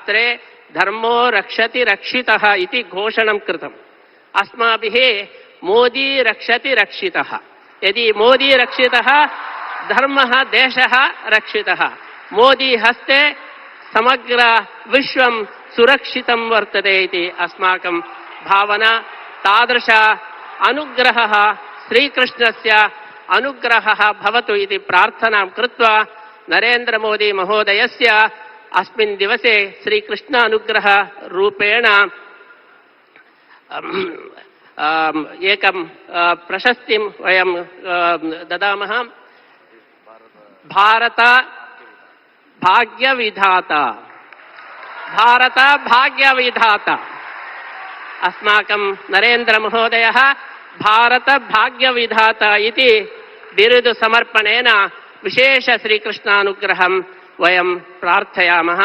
शास्त्रे धर्मो रक्षति रक्षितः इति घोषणं कृतम्। अस्माभिः मोदी रक्षति रक्षितः। यदि मोदी रक्षितः धर्मः देशः रक्षितः। मोदी हस्ते समग्र विश्वं सुरक्षितं वर्तते इति अस्माकं भावना। तादृश अनुग्रहः श्रीकृष्णस्य अनुग्रहः भवतु इति प्रार्थनां कृत्वा नरेन्द्र मोदी महोदयस्य अस्मिन् दिवसे श्रीकृष्ण अनुग्रह रूपेण एकं प्रशस्तिं वयं ददामः। भारत भाग्यविधाता, भारत भाग्यविधाता। अस्माकं नरेन्द्र महोदयः भारत भाग्यविधाता इति बिरुदु समर्पणेन विशेष श्रीकृष्णानुग्रहं वयं प्रार्थयामः।